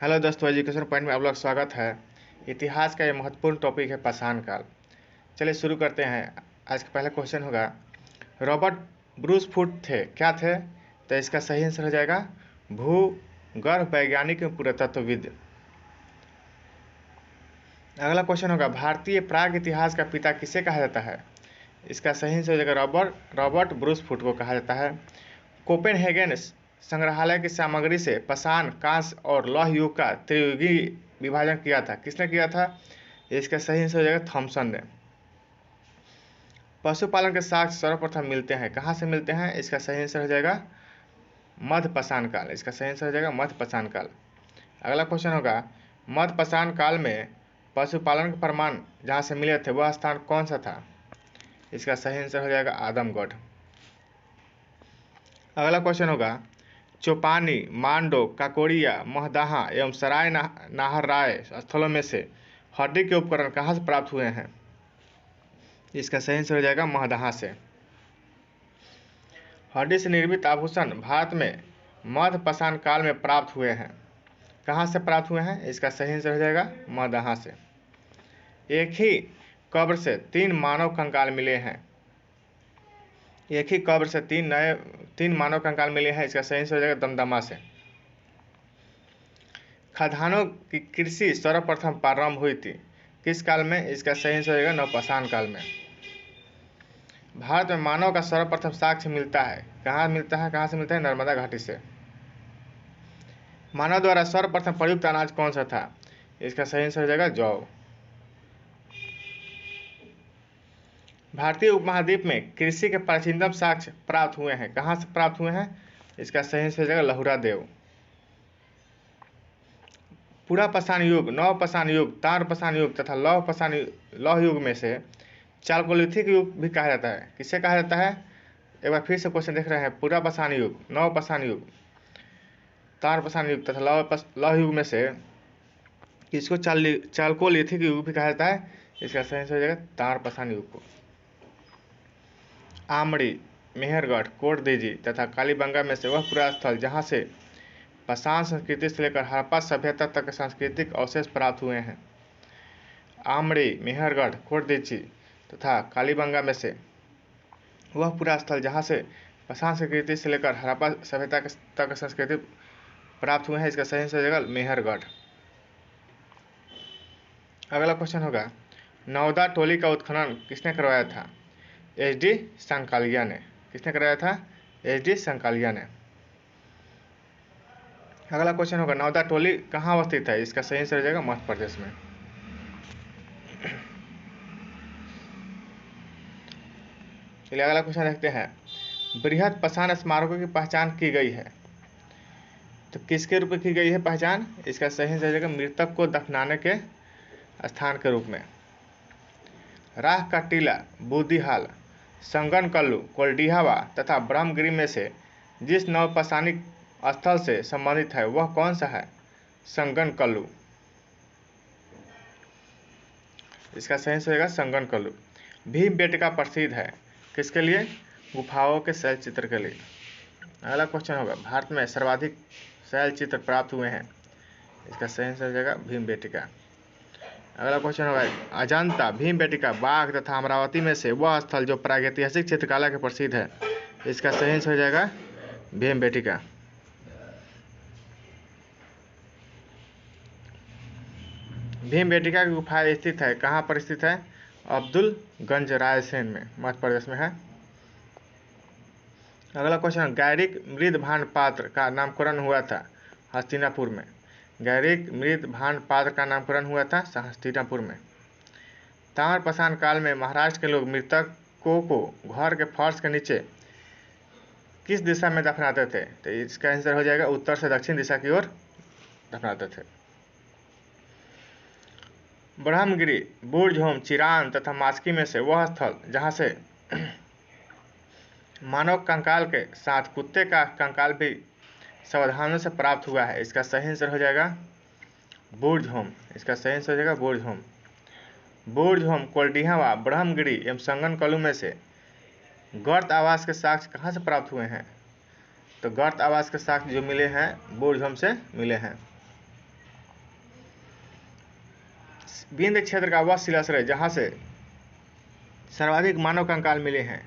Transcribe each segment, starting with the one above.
Hello दोस्तों, education point में आप लोग स्वागत है। इतिहास का ये महत्वपूर्ण टॉपिक है पाषाण काल। चलिए शुरू करते हैं। आज का पहला क्वेश्चन होगा, रॉबर्ट ब्रूस फुट थे, क्या थे? तो इसका सही आंसर हो जाएगा भूगर्भ वैज्ञानिक एवं पुरातत्वविद। अगला क्वेश्चन होगा, भारतीय प्राग इतिहास का पिता किसे कहा जाता है? इसका सही आंसर हो जाएगा रॉबर्ट ब्रूस फुट को कहा जाता है। कोपेनहेगन संग्रहालय की सामग्री से पाषाण, कांस्य और लौह युग का त्रियुगी विभाजन किया था, किसने किया था? इसका सही आंसर हो जाएगा थॉमसन ने। पशुपालन के साक्ष्य सर्वप्रथम मिलते हैं, कहाँ से मिलते हैं? इसका सही आंसर हो जाएगा मध्य पाषाण काल। इसका सही आंसर हो जाएगा मध्य पाषाण काल। अगला क्वेश्चन होगा, मध्य पाषाण काल में पशुपालन के प्रमाण जहाँ से मिले थे वह स्थान कौन सा था? इसका सही आंसर हो जाएगा आदमगढ़। अगला क्वेश्चन होगा, चौपानी, मांडो, काकोड़िया, महदाहा एवं सराय नाहरराय स्थलों में से हड्डी के उपकरण कहाँ से प्राप्त हुए हैं? इसका सही आंसर हो जाएगा महदाहा से। हड्डी से निर्मित आभूषण भारत में मध्य पाषाण काल में प्राप्त हुए हैं, कहाँ से प्राप्त हुए हैं? इसका सही आंसर हो जाएगा महदाहा से। एक ही कब्र से 3 मानव कंकाल मिले हैं, एक ही कब्र से तीन मानव कंकाल मिले हैं, इसका सही आंसर हो जाएगा दमदमा से। खदानों की कृषि सर्वप्रथम प्रारंभ हुई थी, किस काल में? इसका सही आंसर हो जाएगा नवपाषाण काल में। भारत में मानव का सर्वप्रथम साक्ष्य मिलता है, कहाँ मिलता है? कहाँ से मिलता है? नर्मदा घाटी से। मानव द्वारा सर्वप्रथम प्रयुक्त अनाज कौन सा था? इसका सही आंसर हो जाएगा जौ। भारतीय उपमहाद्वीप में कृषि के प्राचीनतम साक्ष्य प्राप्त हुए हैं, कहाँ से प्राप्त हुए हैं? इसका सही आंसर हो जाएगा लहुरा देव। पूरा पाषाण युग, नव पाषाण युग, ताम्र पाषाण युग तथा लौह युग में से चालकोलिथिक युग भी कहा जाता है, किसे कहा जाता है? एक बार फिर से क्वेश्चन देख रहे हैं। पूरा पाषाण युग, नव पाषाण युग, ताम्र पाषाण युग तथा लौह युग में से किसको चालकोलिथिक युग भी कहा जाता है? इसका सही आंसर हो जाएगा ताम्र पाषाण युग को। आमड़ी, मेहरगढ़, कोटदीजी तथा कालीबंगा में से वह पूरा स्थल जहाँ से पाषाण संस्कृति से लेकर हड़प्पा सभ्यता तक सांस्कृतिक अवशेष प्राप्त हुए हैं। आमड़ी, मेहरगढ़, कोटदीजी तथा कालीबंगा में से वह पूरा स्थल जहाँ से पाषाण संस्कृति से लेकर हड़प्पा सभ्यता तक संस्कृति प्राप्त हुए हैं, इसका सही आंसर हो जाएगा मेहरगढ़। अगला क्वेश्चन होगा, नौदा टोली का उत्खनन किसने करवाया था? एच.डी. संकालिया ने। किसने कराया था? एच.डी. संकालिया ने। अगला क्वेश्चन होगा, नौदा टोली कहाँ अवस्थित है? इसका सही आंसर हो जाएगा मध्य प्रदेश में। चलिए अगला क्वेश्चन देखते हैं, बृहद पाषाण स्मारकों की पहचान की गई है, तो किसके रूप में की गई है पहचान? इसका सही आंसर हो जाएगा मृतक को दफनाने के स्थान के रूप में। राह का टीला, बूदीहाल, संगनकल्लू, कोल्डिहावा तथा ब्रह्मगिरी में से जिस नवपाषाणिक स्थल से संबंधित है वह कौन सा है? संगनकल्लू। इसका सही आंसर होगा संगनकल्लू। भीमबेटका प्रसिद्ध है, किसके लिए? गुफाओं के शैल चित्र के लिए। अगला क्वेश्चन होगा, भारत में सर्वाधिक शैल चित्र प्राप्त हुए हैं, इसका सही आंसर हो जाएगा भीमबेटका। अगला क्वेश्चन होगा, अजंता, भीमबेटका, बाघ तथा अमरावती में से वह स्थल जो प्रागैतिहासिक चित्रकला के प्रसिद्ध है, इसका सही आंसर हो जाएगा भीमबेटका। भीमबेटका की गुफा स्थित है, कहाँ पर स्थित है? अब्दुलगंज रायसेन में, मध्य प्रदेश में है। अगला क्वेश्चन, गैरिक मृदभान पात्र का नामकरण हुआ था हस्तिनापुर में। गैरिक मृदभान पात्र का नामकरण हुआ था हस्तिनापुर में। ताम्र पाषाण काल में महाराष्ट्र के लोग मृतकों को घर के फर्श के नीचे किस दिशा में दफनाते थे? तो इसका आंसर हो जाएगा उत्तर से दक्षिण दिशा की ओर दफनाते थे। ब्रह्मगिरी, बुढ़झोम, चिरान तथा मास्की में से वह स्थल जहाँ से मानव कंकाल के साथ कुत्ते का कंकाल भी सावधानों से प्राप्त हुआ है, इसका सही आंसर हो जाएगा बुढ़झोम। इसका सही आंसर हो जाएगा बुढ़झोम। बुढ़झोम, कोल्डिहावा, ब्रह्मगिरी एवं संगनकल्लू में से गर्त आवास के साक्ष्य कहाँ से प्राप्त हुए हैं? तो गर्त आवास के साक्ष्य जो मिले हैं बुढ़झोम से मिले हैं। विंध्य क्षेत्र का वह शिलाश्रय जहाँ से सर्वाधिक मानव कंकाल मिले हैं,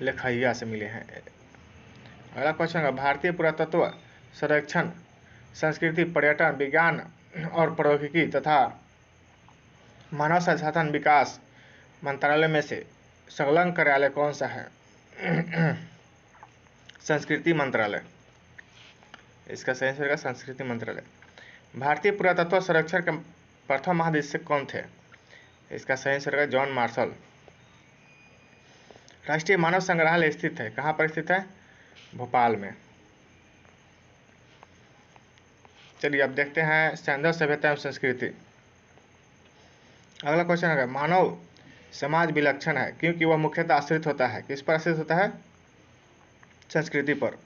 लेखैया से मिले हैं। अगला क्वेश्चन है, भारतीय पुरातत्व संरक्षण संस्कृति पर्यटन विज्ञान और प्रौद्योगिकी तथा मानव संसाधन विकास मंत्रालय में से संलग्न कार्यालय कौन सा है? संस्कृति मंत्रालय। इसका सही आंसर होगा संस्कृति मंत्रालय। भारतीय पुरातत्व संरक्षण के प्रथम महानिदेशक कौन थे? इसका सही आंसर होगा जॉन मार्शल। राष्ट्रीय मानव संग्रहालय स्थित है, कहाँ पर स्थित है? भोपाल में। चलिए अब देखते हैं सैंधव सभ्यता एवं संस्कृति। अगला क्वेश्चन है, मानव समाज विलक्षण है क्योंकि वह मुख्यतः आश्रित होता है, किस पर आश्रित होता है? संस्कृति पर।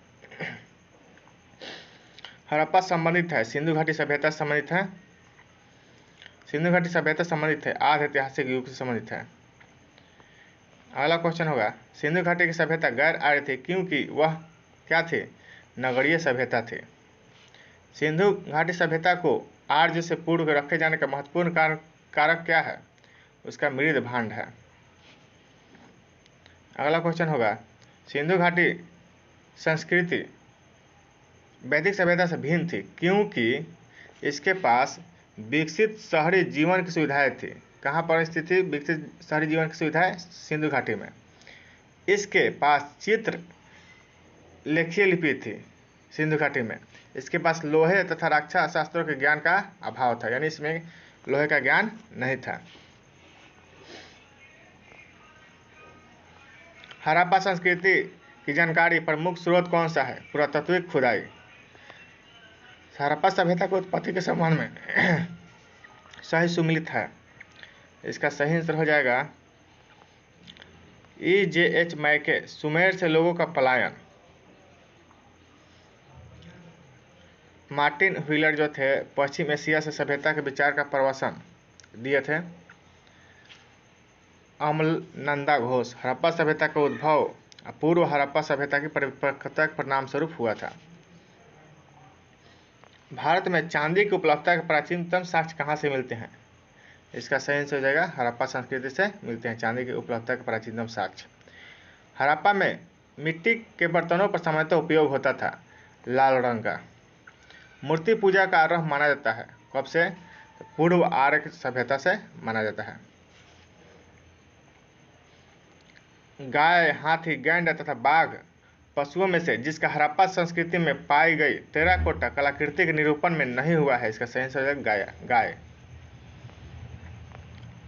हड़प्पा संबंधित है, सिंधु घाटी सभ्यता संबंधित है, सिंधु घाटी सभ्यता संबंधित है, आधि ऐतिहासिक युग से संबंधित है। अगला क्वेश्चन होगा, सिंधु घाटी की सभ्यता गैर आर्य थी क्योंकि वह क्या थे? नगरीय सभ्यता थे। सिंधु घाटी सभ्यता को आर्य से पूर्व रखे जाने का महत्वपूर्ण कारक क्या है? उसका मृद भांड है। अगला क्वेश्चन होगा, सिंधु घाटी संस्कृति वैदिक सभ्यता से भिन्न थी क्योंकि इसके पास विकसित शहरी जीवन की सुविधाएं थी। कहाँ पर स्थित थी विकसित शहरी जीवन की सुविधाएं? सिंधु घाटी में। इसके पास चित्र लेखीय लिपि थी सिंधु घाटी में। इसके पास लोहे तथा रक्षा शास्त्रों के ज्ञान का अभाव था, यानी इसमें लोहे का ज्ञान नहीं था। हड़प्पा संस्कृति की जानकारी प्रमुख स्रोत कौन सा है? पुरातात्विक खुदाई। हड़प्पा सभ्यता की उत्पत्ति के संबंध में सही सुमिलित है। इसका सही आंसर हो जाएगा EJH मैके, सुमेर से लोगों का पलायन। मार्टिन व्हीलर जो थे पश्चिम एशिया से सभ्यता के विचार का प्रवचन दिए थे। अम्लनंदा घोष, हड़प्पा सभ्यता का उद्भव पूर्व हड़प्पा सभ्यता की परिपक्वता के परिणाम स्वरूप हुआ था। भारत में चांदी की उपलब्धता के प्राचीनतम साक्ष्य कहाँ से मिलते हैं? इसका सही आंसर हो जाएगा हड़प्पा संस्कृति से मिलते हैं चांदी की उपलब्धता के प्राचीनतम साक्ष्य। हड़प्पा में मिट्टी के बर्तनों पर सामान्यतः उपयोग होता था लाल रंग का। मूर्ति पूजा का आरंभ माना जाता है कब से? पूर्व आर्य सभ्यता से माना जाता है। गाय, हाथी, गैंड तथा बाघ पशुओं में से जिसका हड़प्पा संस्कृति में पाई गई टेराकोटा कलाकृति के निरूपण में नहीं हुआ है, इसका सही आंसर है गाय।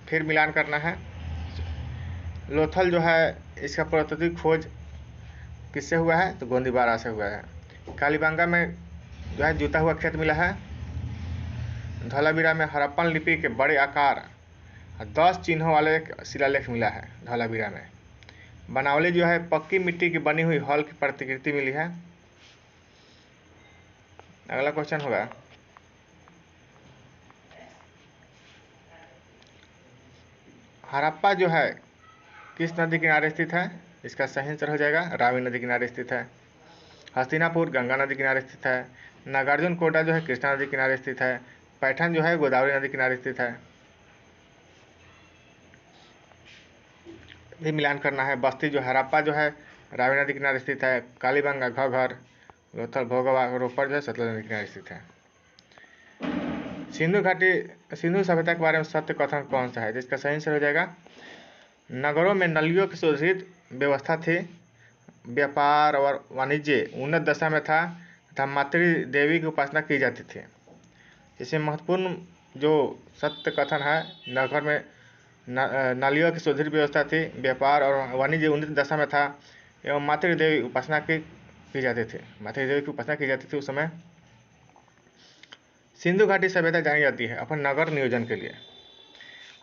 फिर मिलान करना है। लोथल जो है इसका पुरातात्विक खोज किससे हुआ है? तो गोंदीबारा से हुआ है। कालीबंगा में जो है जुता हुआ खेत मिला है। धौलावीरा में हड़प्पन लिपि के बड़े आकार 10 चिन्हों वाले एक शिलालेख मिला है धौलावीरा में। बनावली जो है पक्की मिट्टी की बनी हुई हॉल की प्रतिकृति मिली है। अगला क्वेश्चन होगा, हड़प्पा जो है किस नदी किनारे स्थित है? इसका सही आंसर हो जाएगा रावी नदी किनारे स्थित है। हस्तिनापुर गंगा नदी किनारे स्थित है। नागार्जुन कोटा जो है कृष्णा नदी किनारे स्थित है। पैठन जो है गोदावरी नदी किनारे स्थित है। भी मिलान करना है। बस्ती जो हड़प्पा जो है रावी नदी किनारे स्थित है। कालीबंगा घौघर लोथल भोगवा रोपड़ जो है सतलज नदी किनारे स्थित है। सिंधु सभ्यता के बारे में सत्य कथन कौन सा है? जिसका सही आंसर हो जाएगा नगरों में नलियों की सुदृढ़ व्यवस्था थी, व्यापार और वाणिज्य उन्नत दशा में था तथा मातृ देवी की उपासना की जाती थी। इसमें महत्वपूर्ण जो सत्य कथन है, नगर में नालियों की सुदृढ़ व्यवस्था थी, व्यापार और वाणिज्य उन्नत दशा में था एवं मातृ देवी उपासना की जाती थी, मातृ देवी की उपासना की जाती थी उस समय। सिंधु घाटी सभ्यता जानी जाती है अपन नगर नियोजन के लिए,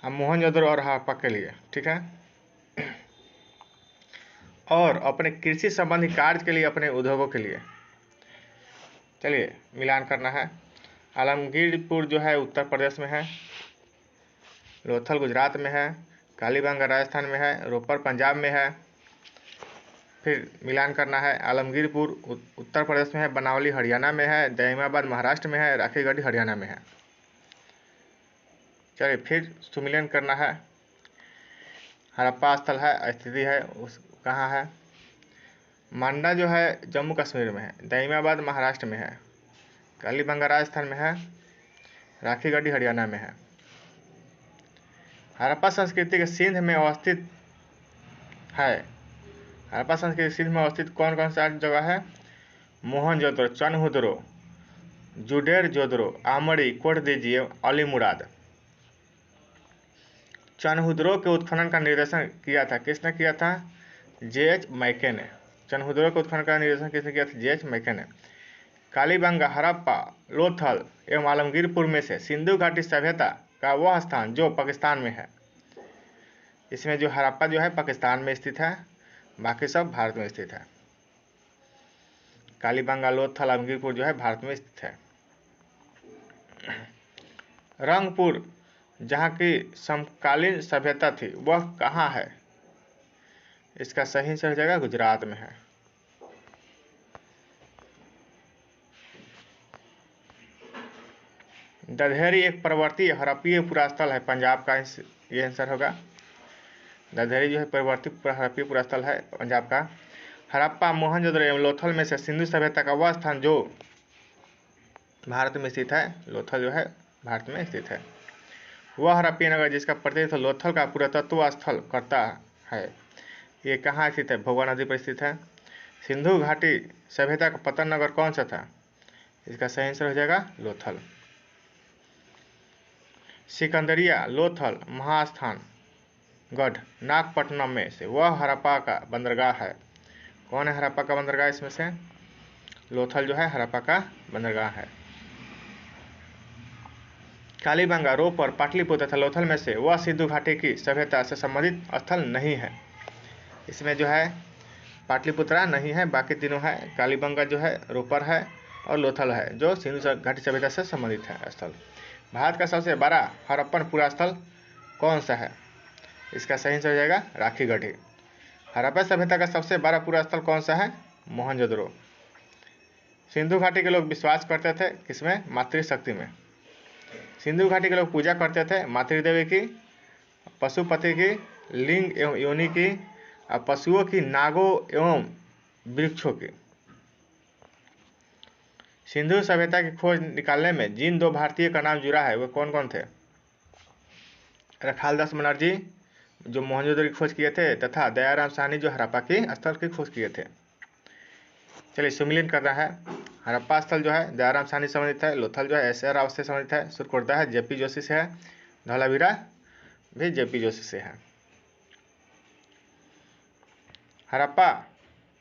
अब मोहनजोदड़ो और हड़प्पा के लिए, ठीक है, और अपने कृषि संबंधी कार्य के लिए, अपने उद्योगों के लिए। चलिए मिलान करना है। आलमगीरपुर जो है उत्तर प्रदेश में है, लोथल गुजरात में है, कालीबंगा राजस्थान में है, रोपड़ पंजाब में है। फिर मिलान करना है। आलमगीरपुर उत्तर प्रदेश में है, बनावली हरियाणा में है, दहिमाबाद महाराष्ट्र में है, राखीगढ़ी हरियाणा में है। चलिए फिर सुमिलियन करना है। हड़प्पा स्थल है, स्थिति है उस कहाँ है। मांडा जो है जम्मू कश्मीर में है, दाइमाबाद महाराष्ट्र में है, कालीबंगा राजस्थान में है, राखीगढ़ी हरियाणा में है। हड़प्पा संस्कृति के सिंध में अवस्थित है। हड़प्पा संस्कृति सिंध में अवस्थित कौन कौन सा जगह है? मोहनजोदड़ो, चनहुदरो, जुडेर जोदड़ो, आमड़ी, कोटदीजी एवं अलीमुराद। चनहुदरो के उत्खनन का निर्देशन किया था, किसने किया था? J.H. मैके ने। चनहुदरो के उत्खनन का निर्देशन किसने किया था? J.H. मैके ने। कालीबंगा, हड़प्पा, लोथल एवं आलमगीरपुर में से सिंधु घाटी सभ्यता का वह स्थान जो पाकिस्तान में है। इसमें जो हड़प्पा जो है पाकिस्तान में स्थित है, बाकी सब भारत में स्थित है। कालीबंगा, लोथल, आलमगीरपुर जो है भारत में स्थित है। रंगपुर जहाँ की समकालीन सभ्यता थी वह कहाँ है? इसका सही हो जाएगा गुजरात में है। दधेरी एक पर्वतीय हड़प्पीय पुरास्थल है, पंजाब का ये आंसर होगा। दधेरी जो है पर्वतीय हड़प्पीय पुरास्थल है पंजाब का। हड़प्पा, मोहनजोदड़ो एवं लोथल में से सिंधु सभ्यता का वह स्थान जो भारत में स्थित है। लोथल जो है भारत में स्थित है। वह हड़प्पीय नगर जिसका प्रतिनिधित्व लोथल का पुरातत्व स्थल करता है, ये कहाँ स्थित है? भोगवा नदी पर स्थित है। सिंधु घाटी सभ्यता का पतन नगर कौन सा था? इसका सही आंसर हो जाएगा लोथल। सिकंदरिया, लोथल, महास्थान गढ़, नागपट्टनम में से वह हड़प्पा का बंदरगाह है। कौन है हड़प्पा का बंदरगाह? इसमें से लोथल जो है हड़प्पा का बंदरगाह है। कालीबंगा, रोपर, पाटलिपुत्र तथा लोथल में से वह सिंधु घाटी की सभ्यता से संबंधित स्थल नहीं है। इसमें जो है पाटलिपुत्रा नहीं है, बाकी तीनों है। कालीबंगा जो है, रोपर है और लोथल है जो सिंधु घाटी सभ्यता से संबंधित है स्थल। भारत का सबसे बड़ा हड़प्पन पुरास्थल कौन सा है? इसका सही हो जाएगा राखीगढ़ी। हड़प्पा सभ्यता का सबसे बड़ा पुरास्थल कौन सा है? मोहनजोदड़ो। सिंधु घाटी के लोग विश्वास करते थे किसमें? मातृशक्ति में। सिंधु घाटी के लोग पूजा करते थे मातृदेवी की, पशुपति की, लिंग एवं योनि की, और पशुओं की, नागों एवं वृक्षों की। सिंधु सभ्यता की खोज निकालने में जिन दो भारतीय का नाम जुड़ा है वे कौन कौन थे? रखालदास बनर्जी जो मोहनजोदड़ो की खोज किए थे, तथा दयाराम साहनी जो हड़प्पा की स्थल की खोज किए थे। चलिए सुमिलियन करना है। हड़प्पा स्थल जो है दयाराम साहनी से संबंधित है। लोथल जो है SR राव से संबंधित है। सुरकोटदा है JP जोशी से है। धौलावीरा भी JP जोशी से है। हड़प्पा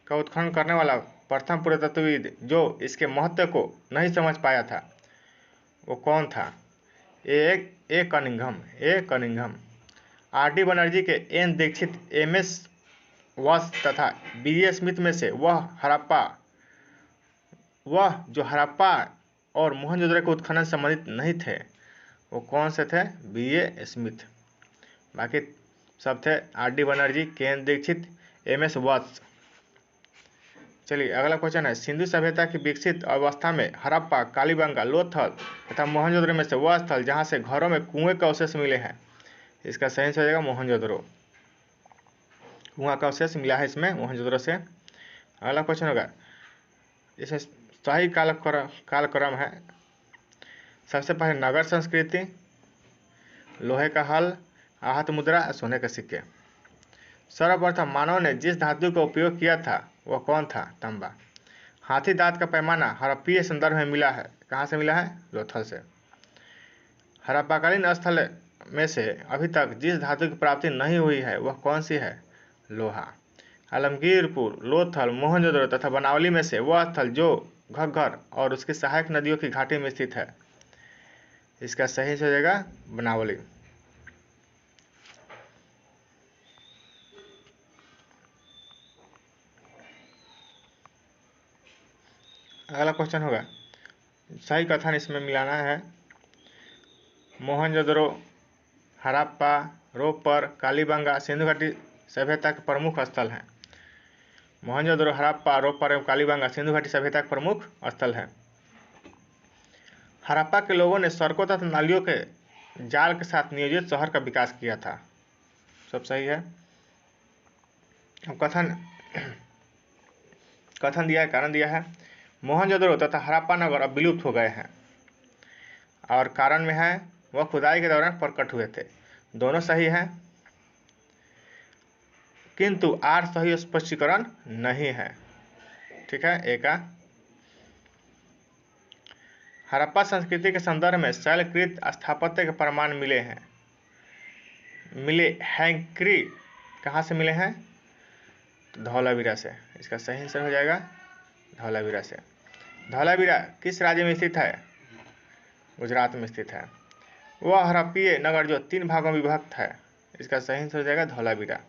का उत्खनन करने वाला प्रथम पुरातत्वविद जो इसके महत्व को नहीं समझ पाया था वो कौन था? ए कनिंघम। RD बनर्जी के N दीक्षित, MS वत्स तथा BA स्मिथ में से वह जो हड़प्पा और मोहनजोदड़ो के उत्खनन संबंधित नहीं थे वो कौन से थे? BA Smith. बाकी सब थे RD Banerjee, KN Dixit, MS वत्स। चलिए अगला क्वेश्चन है, सिंधु सभ्यता की विकसित अवस्था में हड़प्पा, कालीबंगा, लोथल तथा मोहनजोदड़ो में से वह स्थल जहाँ से घरों में कुएं का अवशेष मिले हैं। इसका सही हो जाएगा मोहनजोदड़ो। कुआं का अवशेष मिला है इसमें मोहनजोदड़ो से। अगला क्वेश्चन होगा, इसमें सही कालक्रम है। सबसे पहले नगर संस्कृति, लोहे का हल, आहत मुद्रा, सोने के सिक्के। सर्वप्रथम मानव ने जिस धातु का उपयोग किया था वह कौन था? तांबा। हाथी दांत का पैमाना हड़प्पीय संदर्भ में मिला है, कहाँ से मिला है? लोथल से। हड़प्पाकालीन स्थल में से अभी तक जिस धातु की प्राप्ति नहीं हुई है वह कौन सी है? लोहा। आलमगीरपुर, लोथल, मोहनजोदड़ो तथा बनावली में से वह स्थल जो घग्गर और उसकी सहायक नदियों की घाटी में स्थित है। इसका सही हो जाएगा बनावली। अगला क्वेश्चन होगा, सही कथन इसमें मिलाना है। मोहनजोदड़ो, हड़प्पा, रोपर, कालीबंगा सिंधु घाटी सभ्यता के प्रमुख स्थल हैं। मोहनजोदड़ो, हड़प्पा, रोपर एवं कालीबंगा सिंधु घाटी सभ्यता के प्रमुख स्थल हैं। हड़प्पा के लोगों ने सड़कों तथा जाल के साथ नियोजित शहर का विकास किया था। सब सही है। अब कथन दिया है, कारण दिया है, मोहनजोदड़ो तथा हड़प्पा नगर अब विलुप्त हो गए हैं, और कारण में है वह खुदाई के दौरान प्रकट हुए थे। दोनों सही है, किंतु आर सही स्पष्टीकरण नहीं है। ठीक है, ए का। हड़प्पा संस्कृति के संदर्भ में शैलकृत स्थापत्य के प्रमाण मिले हैं। हैंक्री कहाँ से मिले हैं? तो धौलावीरा से। इसका सही आंसर हो जाएगा धौलावीरा से। धौलावीरा किस राज्य में स्थित है? गुजरात में स्थित है। वह हड़प्पीय नगर जो 3 भागों में विभक्त है। इसका सही आंसर हो जाएगा धौलावीरा।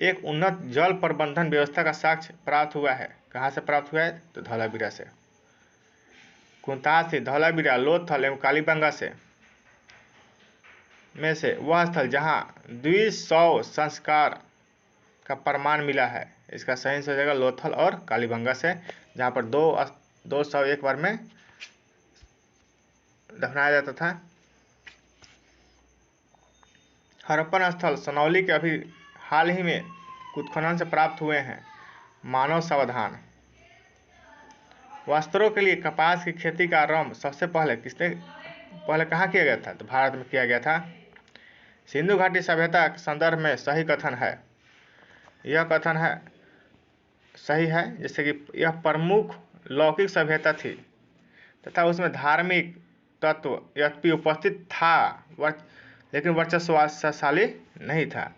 एक उन्नत जल प्रबंधन व्यवस्था का साक्ष्य प्राप्त हुआ है। कहाँ से प्राप्त हुआ है? तो धौलावीरा से। कुंतासी, धौलावीरा, लोथल एवं कालीबंगा से में से वह स्थल जहाँ द्विशैव संस्कार का प्रमाण मिला है। इसका सही आंसर हो जाएगा लोथल और कालीबंगा से, जहाँ पर दो शव एक बार में दफनाया जाता था। हड़प्पन स्थल सनौली के अभी हाल ही में उत्खनन से प्राप्त हुए हैं। मानव सावधान। वस्त्रों के लिए कपास की खेती का आरंभ सबसे पहले कहाँ किया गया था? तो भारत में किया गया था। सिंधु घाटी सभ्यता के संदर्भ में सही कथन है। यह कथन है सही है, जैसे कि यह प्रमुख लौकिक सभ्यता थी तथा उसमें धार्मिक तत्व यद्यपि उपस्थित था, लेकिन वर्चस्वशाली नहीं था।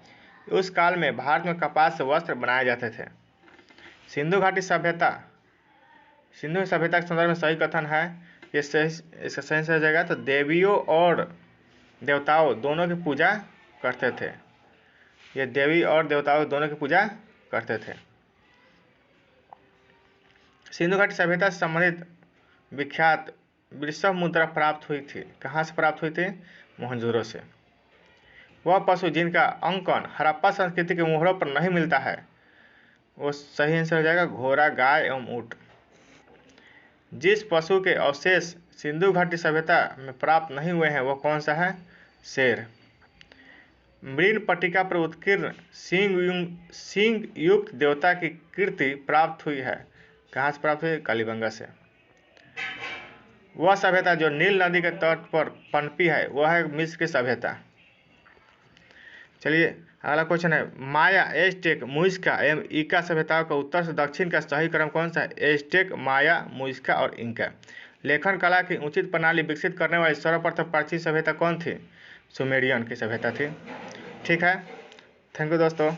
उस काल में भारत में कपास से वस्त्र बनाए जाते थे। सिंधु सभ्यता के संदर्भ में सही कथन है। इसका सही हो जाएगा तो देवियों और देवताओं दोनों की पूजा करते थे। ये देवी और देवताओं दोनों की पूजा करते थे। सिंधु घाटी सभ्यता से संबंधित विख्यात वृषभ मुद्रा प्राप्त हुई थी। कहाँ से प्राप्त हुई थी? मोहनजोदड़ो से। वह पशु जिनका अंकन हड़प्पा संस्कृति के मोहरों पर नहीं मिलता है, वो सही आंसर हो जाएगा घोड़ा, गाय एवं ऊंट। जिस पशु के अवशेष सिंधु घाटी सभ्यता में प्राप्त नहीं हुए हैं, वो कौन सा है? शेर। मृण पट्टिका पर उत्कीर्ण सिंह युक्त देवता की कीर्ति प्राप्त हुई है। कहाँ से प्राप्त हुई? कालीबंगा से। वह सभ्यता जो नील नदी के तट पर पनपी है, वह है मिस्र की सभ्यता। चलिए अगला क्वेश्चन है, माया, एज़टेक, मुइज़्का एवं इंका सभ्यताओं का उत्तर से दक्षिण का सही क्रम कौन सा है? एज़टेक, माया, मुइज़्का और इंका। लेखन कला की उचित प्रणाली विकसित करने वाली सर्वप्रथम प्राचीन सभ्यता कौन थी? सुमेरियन की सभ्यता थी। ठीक है, थैंक यू दोस्तों।